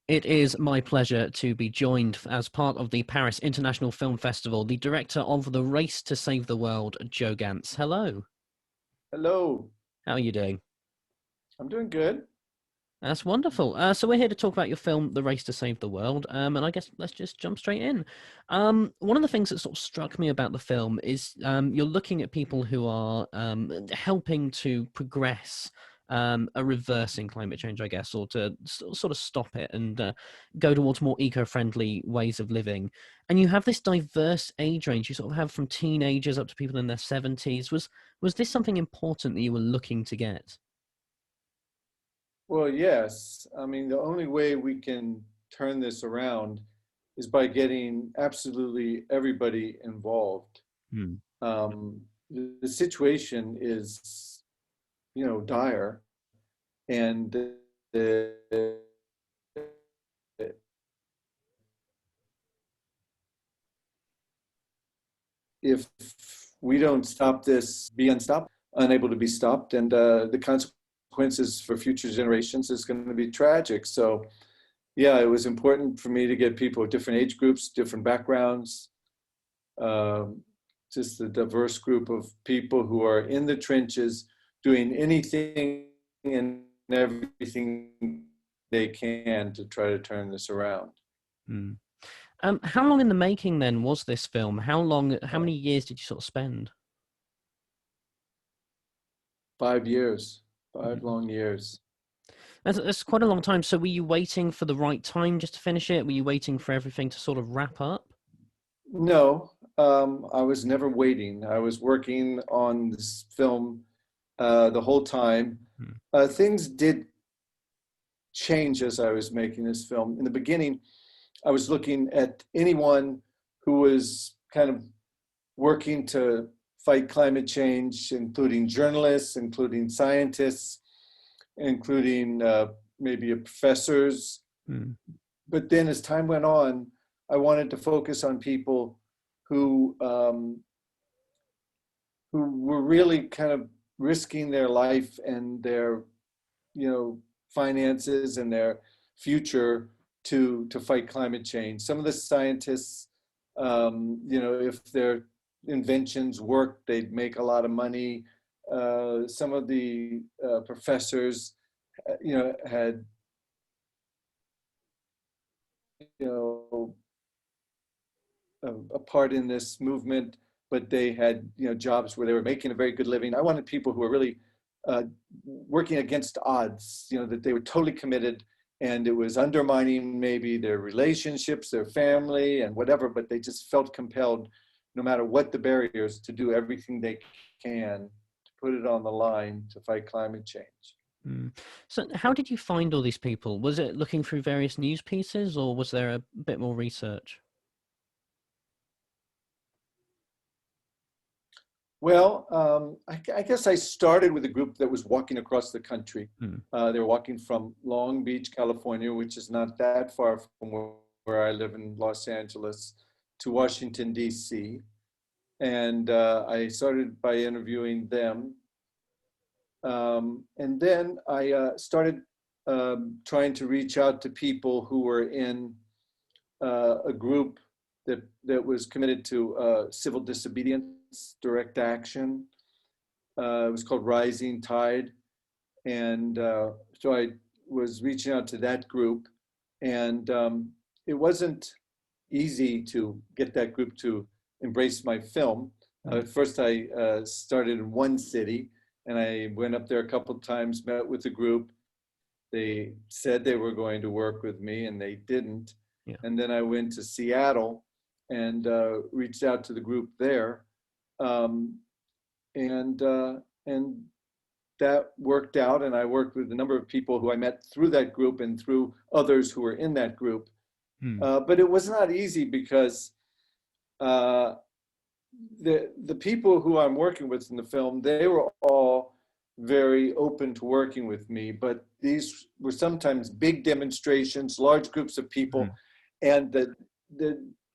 It is my pleasure to be joined as part of the Paris International Film Festival, the director of The Race to Save the World, Joe Gantz. Hello. Hello. How are you doing? I'm doing good. That's wonderful. So we're here to talk about your film, The Race to Save the World, and I guess let's just jump straight in. One of the things that sort of struck me about the film is you're looking at people who are helping to progress a reversing climate change, I guess, or to sort of stop it and go towards more eco-friendly ways of living. And you have this diverse age range. You sort of have from teenagers up to people in their 70s. Was this something important that you were looking to get? Well, yes. I mean, the only way we can turn this around is by getting absolutely everybody involved. Hmm. The situation is, dire, and if we don't stop this, be unstoppable, unable to be stopped, and the consequences for future generations is going to be tragic. So, yeah, it was important for me to get people of different age groups, different backgrounds, just a diverse group of people who are in the trenches doing anything and everything they can to try to turn this around. Hmm. How long in the making then was this film? How many years did you sort of spend? 5 years, five Mhm. long years. That's quite a long time. So were you waiting for the right time just to finish it? Were you waiting for everything to sort of wrap up? No, I was never waiting. I was working on this film the whole time. Hmm. Things did change as I was making this film. In the beginning, I was looking at anyone who was kind of working to fight climate change, including journalists, including scientists, including maybe professors. Hmm. But then as time went on, I wanted to focus on people who were really kind of risking their life and their, finances and their future to fight climate change. Some of the scientists, if their inventions worked, they'd make a lot of money. Some of the professors, had, you know, a part in this movement, but they had, jobs where they were making a very good living. I wanted people who were really working against odds, that they were totally committed, and it was undermining maybe their relationships, their family, and whatever, but they just felt compelled, no matter what the barriers, to do everything they can to put it on the line to fight climate change. Hmm. So how did you find all these people? Was it looking through various news pieces, or was there a bit more research? Well, I guess I started with a group that was walking across the country. Hmm. They were walking from Long Beach, California, which is not that far from where I live in Los Angeles, to Washington, D.C. And I started by interviewing them. And then I started trying to reach out to people who were in a group that was committed to civil disobedience, direct action. It was called Rising Tide. And so I was reaching out to that group. And it wasn't easy to get that group to embrace my film. At first, I started in one city, and I went up there a couple of times, met with the group. They said they were going to work with me, and they didn't. Yeah. And then I went to Seattle and reached out to the group there, um, and that worked out. And I worked with a number of people who I met through that group and through others who were in that group. Hmm. But it was not easy because uh, the people who I'm working with in the film, they were all very open to working with me, but these were sometimes big demonstrations, large groups of Hmm. people, and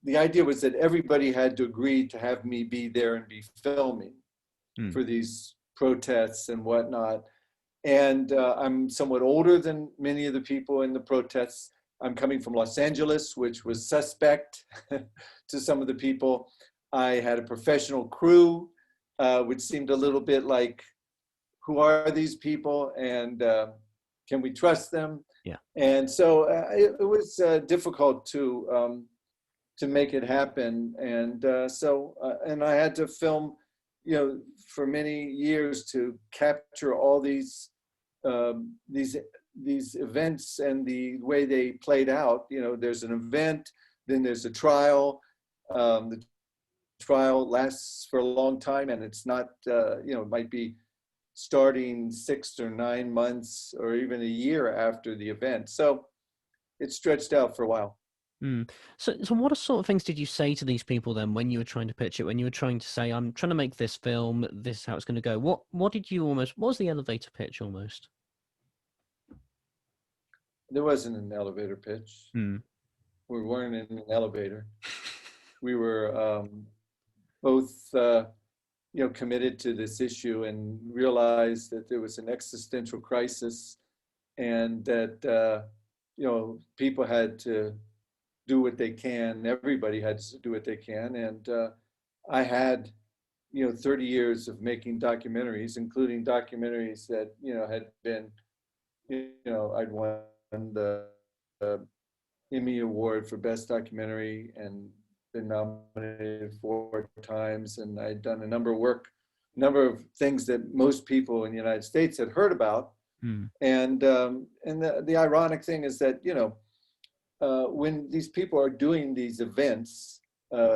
the idea was that everybody had to agree to have me be there and be filming Hmm. for these protests and whatnot. And I'm somewhat older than many of the people in the protests. I'm coming from Los Angeles, which was suspect to some of the people. I had a professional crew, which seemed a little bit like, who are these people, and can we trust them? Yeah. And so it was difficult to make it happen. And and I had to film, for many years to capture all these events and the way they played out. There's an event, then there's a trial. The trial lasts for a long time, and it's not, it might be starting 6 or 9 months or even a year after the event. So it stretched out for a while. Mm. So what sort of things did you say to these people then when you were trying to pitch it, when you were trying to say, I'm trying to make this film, this is how it's going to go? What was the elevator pitch almost? There wasn't an elevator pitch. Mm. We weren't in an elevator. We were both, committed to this issue and realized that there was an existential crisis, and that, people had to do what they can. Everybody had to do what they can. And I had, 30 years of making documentaries, including documentaries that, had been, I'd won the Emmy Award for Best Documentary and been nominated 4 times. And I'd done a number of things that most people in the United States had heard about. Mm. And the ironic thing is that, when these people are doing these events,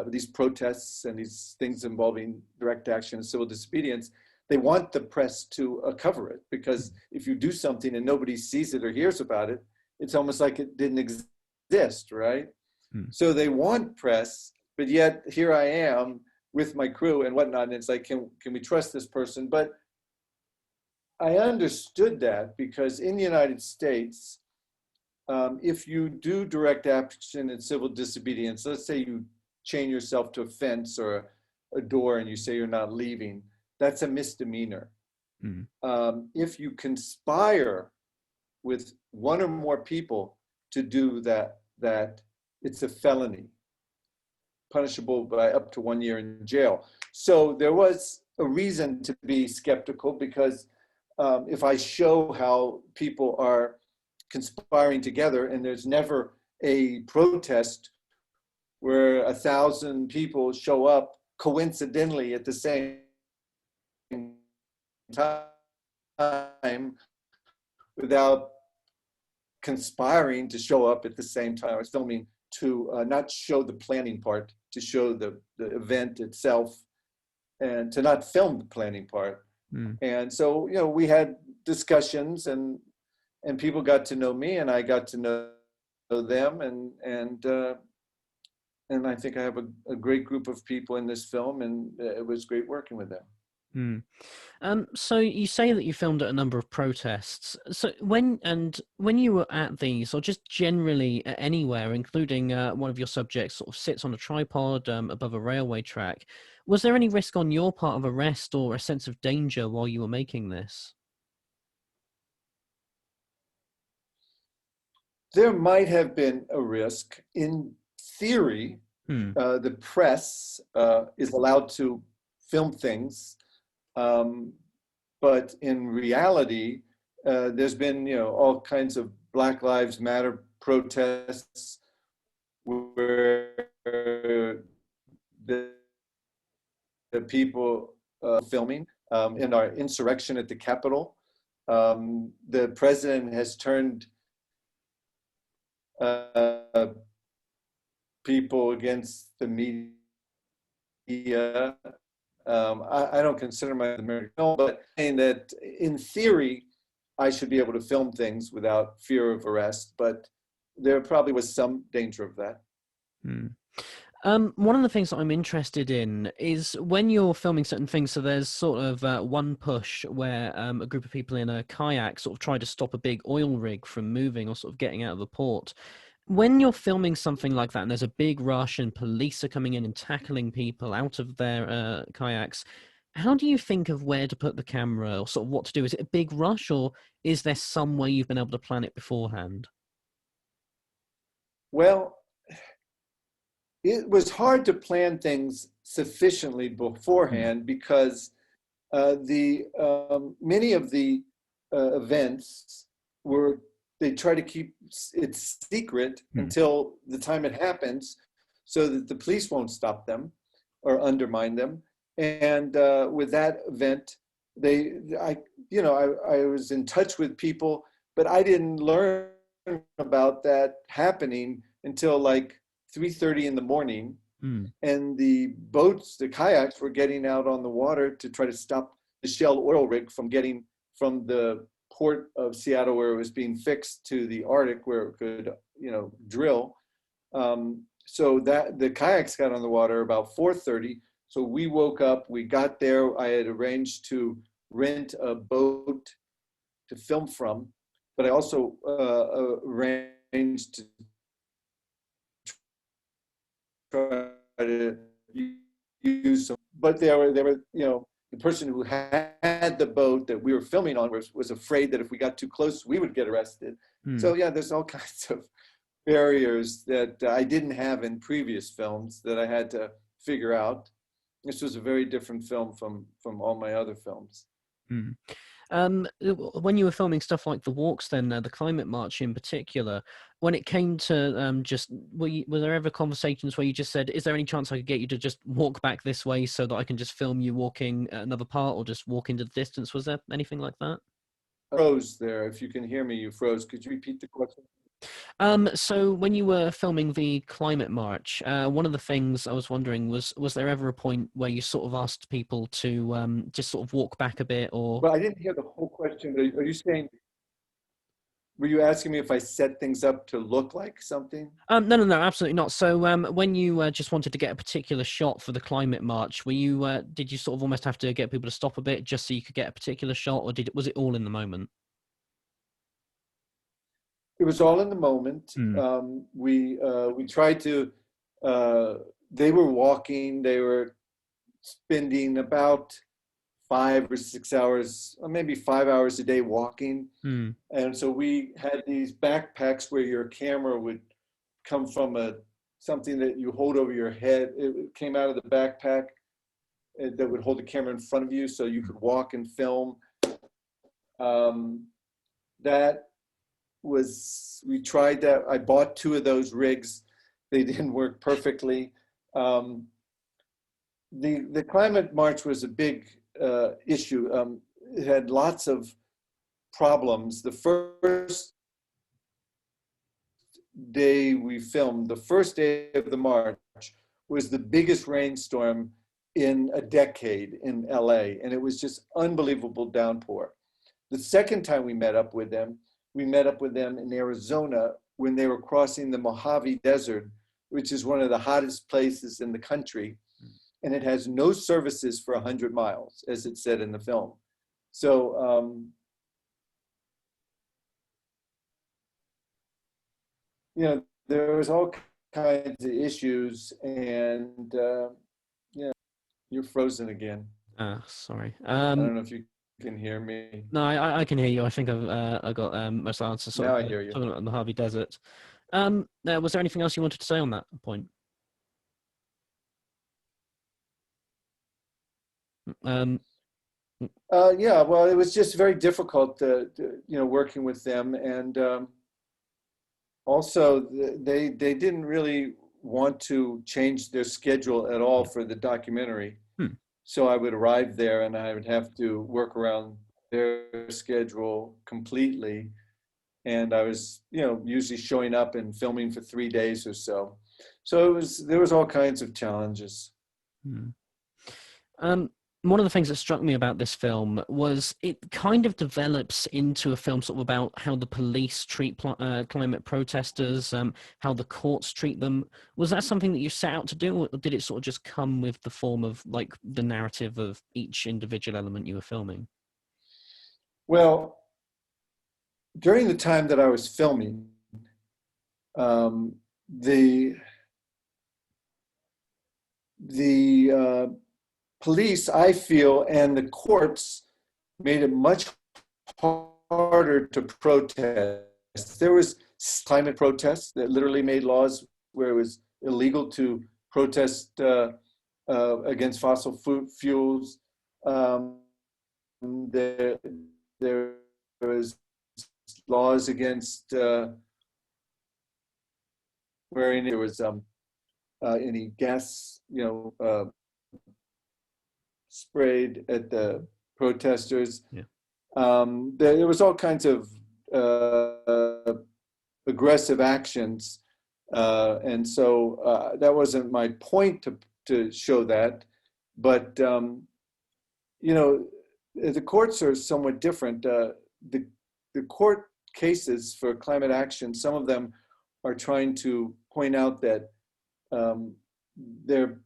these protests and these things involving direct action and civil disobedience, they want the press to cover it, because if you do something and nobody sees it or hears about it, it's almost like it didn't exist, right? So they want press, but yet here I am with my crew and whatnot, and it's like, can we trust this person? But I understood that, because in the United States, if you do direct action and civil disobedience, let's say you chain yourself to a fence or a door and you say you're not leaving, that's a misdemeanor. If you conspire with 1 or more people to do that, it's a felony, punishable by up to 1 year in jail. So there was a reason to be skeptical, because if I show how people are conspiring together, and there's never a protest where 1,000 people show up coincidentally at the same time without conspiring to show up at the same time. I was filming to not show the planning part, to show the event itself, and to not film the planning part. And so, we had discussions, and people got to know me, and I got to know them, and I think I have a great group of people in this film, and it was great working with them. So you say that you filmed at a number of protests. So when you were at these, or just generally anywhere, including one of your subjects sort of sits on a tripod above a railway track, was there any risk on your part of arrest or a sense of danger while you were making this? There might have been a risk. In theory, the press is allowed to film things. But in reality, there's been, all kinds of Black Lives Matter protests where the people filming in our insurrection at the Capitol. The president has turned people against the media. I don't consider myself American, but saying that in theory, I should be able to film things without fear of arrest, but there probably was some danger of that. One of the things that I'm interested in is when you're filming certain things, so there's sort of one push where a group of people in a kayak sort of try to stop a big oil rig from moving or sort of getting out of the port. When you're filming something like that and there's a big rush and police are coming in and tackling people out of their kayaks, how do you think of where to put the camera or sort of what to do? Is it a big rush, or is there some way you've been able to plan it beforehand? Well, it was hard to plan things sufficiently Mm. beforehand because many of the events were, they try to keep it secret Mm. until the time it happens, so that the police won't stop them or undermine them. And with that event, I, I was in touch with people, but I didn't learn about that happening until like 3:30 in the morning, Mm. and the boats, the kayaks were getting out on the water to try to stop the Shell oil rig from getting from the port of Seattle where it was being fixed to the Arctic where it could, drill. So that the kayaks got on the water about 4:30. So we woke up, we got there. I had arranged to rent a boat to film from, but I also arranged to try to use some, but they were, the person who had the boat that we were filming on was afraid that if we got too close, we would get arrested. Mm. So yeah, there's all kinds of barriers that I didn't have in previous films that I had to figure out. This was a very different film from all my other films. Mm. When you were filming stuff like the walks, then the climate march in particular, when it came to just, were there ever conversations where you just said, "Is there any chance I could get you to just walk back this way so that I can just film you walking another part, or just walk into the distance"? Was there anything like that? Froze there. If you can hear me, you froze. Could you repeat the question? So when you were filming the climate march, one of the things I was wondering was there ever a point where you sort of asked people to just sort of walk back a bit, or? Well, I didn't hear the whole question. Are you saying, were you asking me if I set things up to look like something? No, no, no, absolutely not. So, when you just wanted to get a particular shot for the climate march, did you sort of almost have to get people to stop a bit just so you could get a particular shot, or was it all in the moment? It was all in the moment. Mm. We tried to. They were walking. They were spending about 5 or 6 hours, or maybe 5 hours a day walking. Mm. And so we had these backpacks where your camera would come from something that you hold over your head. It came out of the backpack that would hold the camera in front of you, so you could walk and film. That we tried that. I bought two of those rigs. They didn't work perfectly. The climate march was a big issue. It had lots of problems. The first day we filmed, the first day of the march, was the biggest rainstorm in a decade in LA, and it was just unbelievable downpour. The second time we met up with them in Arizona when they were crossing the Mojave Desert, which is one of the hottest places in the country, and it has no services for 100 miles, as it said in the film. So, there was all kinds of issues, and you're frozen again. Sorry. I don't know if you can hear me. No, I can hear you. I think I got most of the answers. Sort Now of I hear you. talking about the Harvey Desert. Was there anything else you wanted to say on that point? Yeah, well, it was just very difficult, working with them, and also they didn't really want to change their schedule at all for the documentary. Hmm. So I would arrive there and I would have to work around their schedule completely. And I was, usually showing up and filming for 3 days or so. So there was all kinds of challenges. Hmm. One of the things that struck me about this film was it kind of develops into a film sort of about how the police treat climate protesters, how the courts treat them. Was that something that you set out to do, or did it sort of just come with the form of like the narrative of each individual element you were filming? Well, during the time that I was filming, the police, I feel, and the courts made it much harder to protest. There was climate protests that literally made laws where it was illegal to protest against fossil fuels. There, there was laws against wearing. There was any gas, sprayed at the protesters. Yeah. There was all kinds of aggressive actions, and so that wasn't my point to show that, but the courts are somewhat different. The court cases for climate action, some of them are trying to point out that they're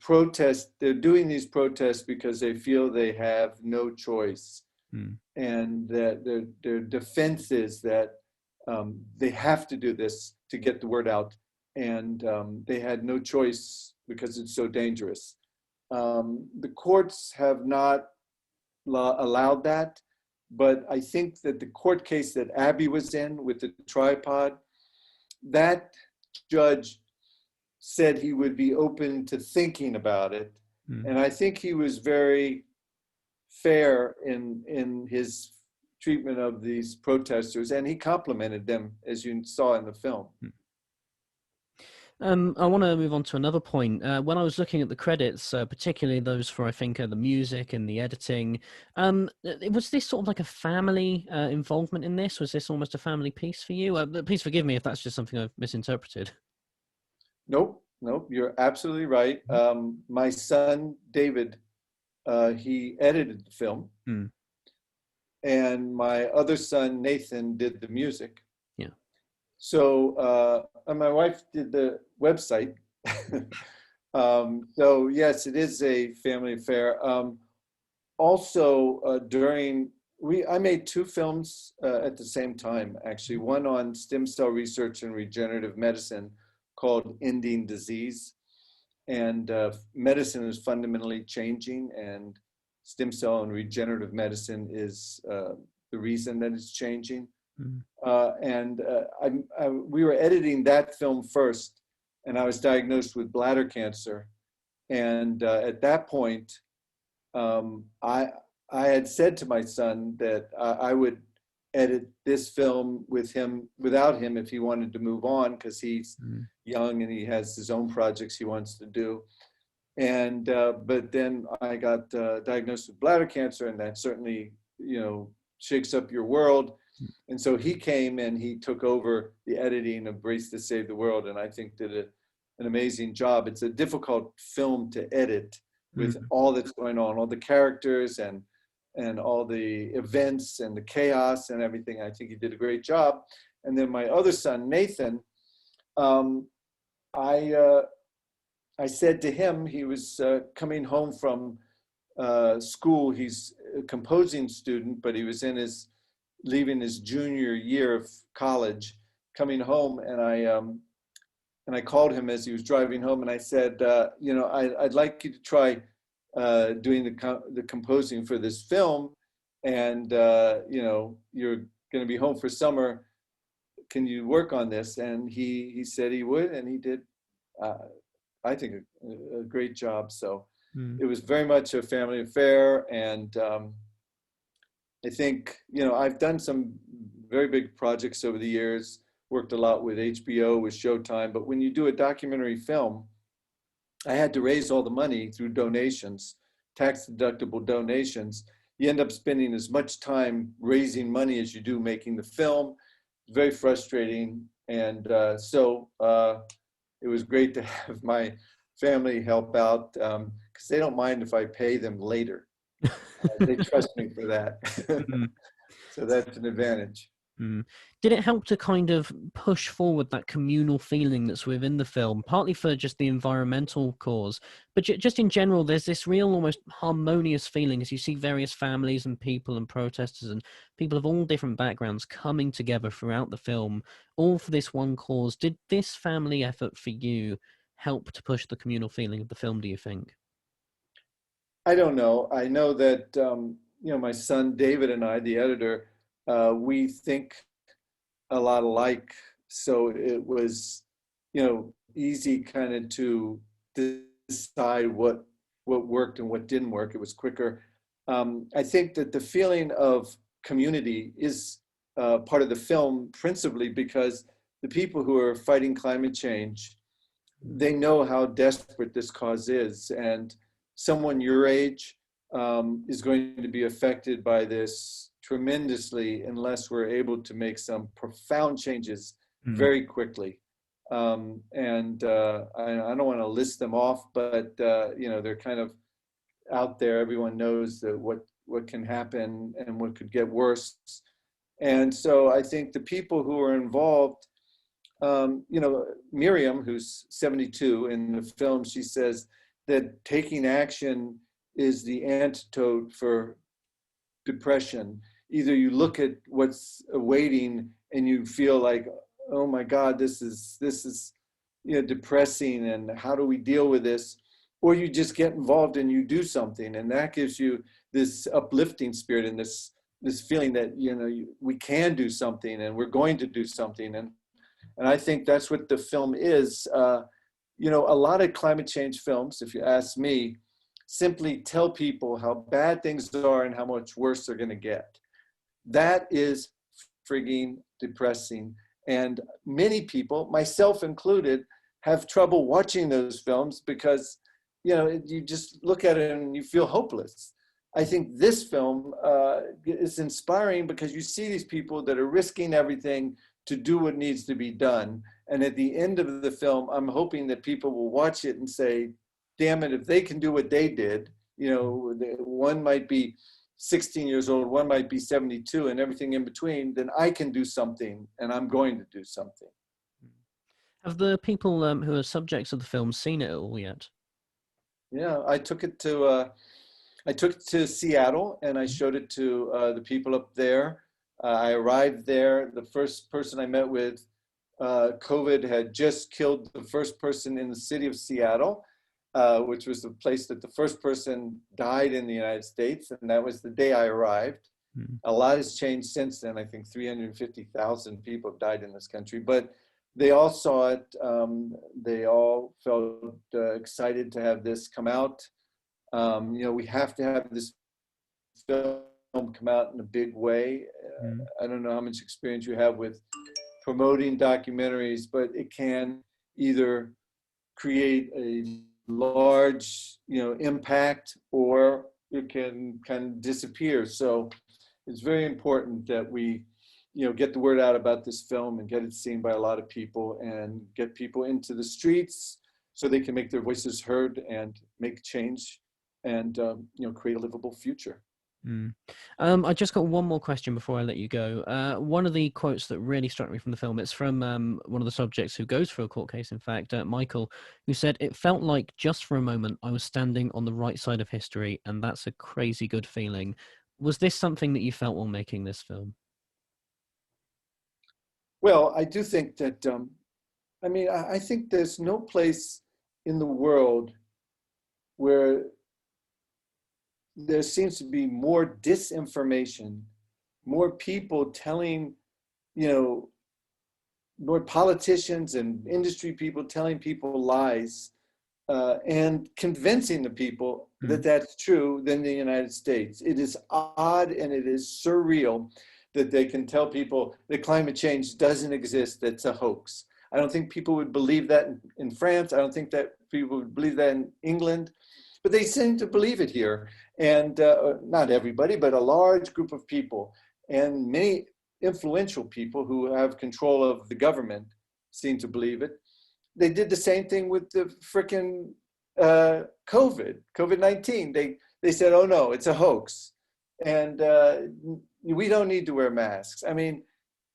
doing these protests because they feel they have no choice. And that their defense is that they have to do this to get the word out, and they had no choice because it's so dangerous. The courts have not allowed that, but I think that the court case that Abby was in with the tripod, that judge said he would be open to thinking about it. And I think he was very fair in his treatment of these protesters, and he complimented them, as you saw in the film. I want to move on to another point. When I was looking at the credits, particularly those for, I think, the music and the editing, was this sort of like a family involvement in this? Was this almost a family piece for you? Please forgive me if that's just something I've misinterpreted. Nope, you're absolutely right. My son, David, he edited the film. And my other son, Nathan, did the music. Yeah. So, and my wife did the website. So yes, it is a family affair. Also, I made two films at the same time, actually. One on stem cell research and regenerative medicine called Ending Disease. And medicine is fundamentally changing, and stem cell and regenerative medicine is the reason that it's changing. We were editing that film first, and I was diagnosed with bladder cancer. And at that point, I had said to my son that I would edit this film without him if he wanted to move on, because he's young and he has his own projects he wants to do. And but then I got diagnosed with bladder cancer, and that certainly shakes up your world. And so he came and he took over the editing of Race to Save the World, and I think did an amazing job. It's a difficult film to edit with all that's going on, all the characters and all the events and the chaos and everything. I think he did a great job. And then my other son, Nathan, I said to him, he was coming home from school. He's a composing student, but he was leaving his junior year of college, coming home, and I called him as he was driving home, and I said, I'd like you to try doing the composing for this film, and you're going to be home for summer. Can you work on this? And he said he would, and he did. I think a great job. So it was very much a family affair, and I think, I've done some very big projects over the years, worked a lot with HBO, with Showtime, but when you do a documentary film, I had to raise all the money through donations, tax-deductible donations. You end up spending as much time raising money as you do making the film. Very frustrating, and so it was great to have my family help out, because they don't mind if I pay them later. They trust me for that. So that's an advantage. Did it help to kind of push forward that communal feeling that's within the film, partly for just the environmental cause, but just in general, there's this real almost harmonious feeling as you see various families and people and protesters and people of all different backgrounds coming together throughout the film, all for this one cause. Did this family effort for you help to push the communal feeling of the film, do you think? I don't know. I know that, my son David and I, the editor, we think a lot alike So it was, easy kind of to decide what worked and what didn't work. It was quicker. I think that the feeling of community is part of the film, principally because the people who are fighting climate change, they know how desperate this cause is, and someone your age is going to be affected by this tremendously unless we're able to make some profound changes very quickly. I don't want to list them off, but they're kind of out there. Everyone knows that what can happen and what could get worse. And so I think the people who are involved, Miriam, who's 72 in the film, she says that taking action is the antidote for depression. Either you look at what's awaiting and you feel like, oh my God, this is depressing, and how do we deal with this? Or you just get involved and you do something, and that gives you this uplifting spirit and this feeling that we can do something and we're going to do something. And I think that's what the film is. A lot of climate change films, if you ask me, simply tell people how bad things are and how much worse they're going to get. That is frigging depressing. And many people, myself included, have trouble watching those films because, you just look at it and you feel hopeless. I think this film is inspiring because you see these people that are risking everything to do what needs to be done. And at the end of the film, I'm hoping that people will watch it and say, damn it, if they can do what they did, one might be 16 years old, one might be 72, and everything in between, then I can do something, and I'm going to do something. Have the people who are subjects of the film seen it all yet? Yeah, I took it to Seattle, and I showed it to the people up there. I arrived there. The first person I met with, COVID had just killed the first person in the city of Seattle, which was the place that the first person died in the United States, and that was the day I arrived. A lot has changed since then. I think 350,000 people have died in this country, but they all saw it. They all felt excited to have this come out. We have to have this film come out in a big way. I don't know how much experience you have with promoting documentaries, but it can either create a large, impact, or it can kind of disappear. So it's very important that we, get the word out about this film and get it seen by a lot of people and get people into the streets so they can make their voices heard and make change and, create a livable future. I just got one more question before I let you go. One of the quotes that really struck me from the film, it's from one of the subjects who goes through a court case, in fact, Michael, who said, "It felt like just for a moment I was standing on the right side of history, and that's a crazy good feeling." Was this something that you felt while making this film? Well, I do think that, I think there's no place in the world where there seems to be more disinformation, more people telling, more politicians and industry people telling people lies and convincing the people that that's true than the United States. It is odd and it is surreal that they can tell people that climate change doesn't exist, that's a hoax. I don't think people would believe that in France. I don't think that people would believe that in England, but they seem to believe it here. And not everybody, but a large group of people, and many influential people who have control of the government seem to believe it. They did the same thing with the frickin' COVID-19. They said, oh no, it's a hoax. And we don't need to wear masks. I mean,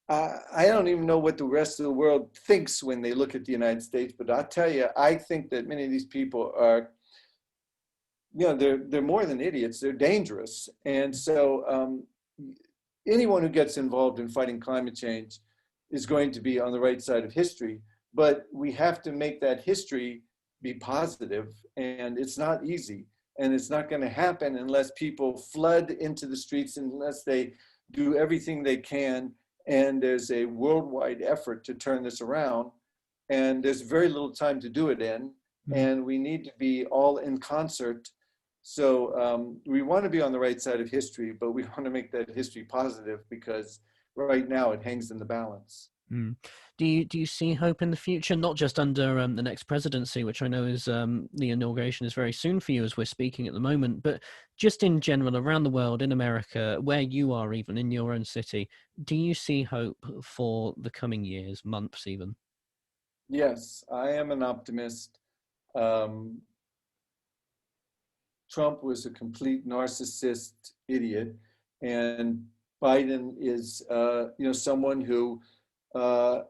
I don't even know what the rest of the world thinks when they look at the United States, but I'll tell you, I think that many of these people are, they're more than idiots, they're dangerous. And so anyone who gets involved in fighting climate change is going to be on the right side of history, but we have to make that history be positive, and it's not easy. And it's not going to happen unless people flood into the streets, unless they do everything they can and there's a worldwide effort to turn this around, and there's very little time to do it in, Mm. and we need to be all in concert. So we want to be on the right side of history, but we want to make that history positive, because right now it hangs in the balance. Mm. Do you see hope in the future, not just under the next presidency, which I know is the inauguration is very soon for you as we're speaking at the moment, but just in general around the world, in America, where you are, even in your own city, do you see hope for the coming years, months, even? Yes, I am an optimist. Um, Trump was a complete narcissist idiot, and Biden is, someone who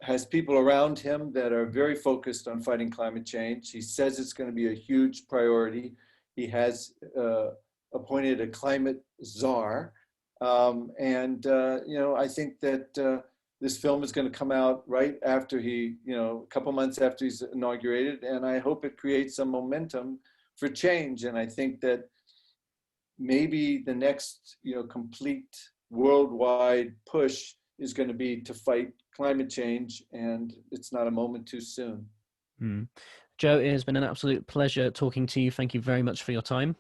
has people around him that are very focused on fighting climate change. He says it's going to be a huge priority. He has appointed a climate czar, I think that this film is going to come out right after a couple months after he's inaugurated, and I hope it creates some momentum for change. And I think that maybe the next, complete worldwide push is going to be to fight climate change, and it's not a moment too soon. Mm. Joe, it has been an absolute pleasure talking to you. Thank you very much for your time.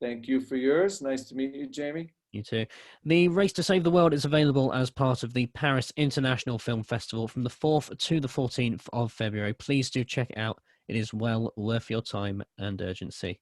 Thank you for yours. Nice to meet you, Jamie. You too. The Race to Save the World is available as part of the Paris International Film Festival from the 4th to the 14th of February. Please do check it out. It is well worth your time and urgency.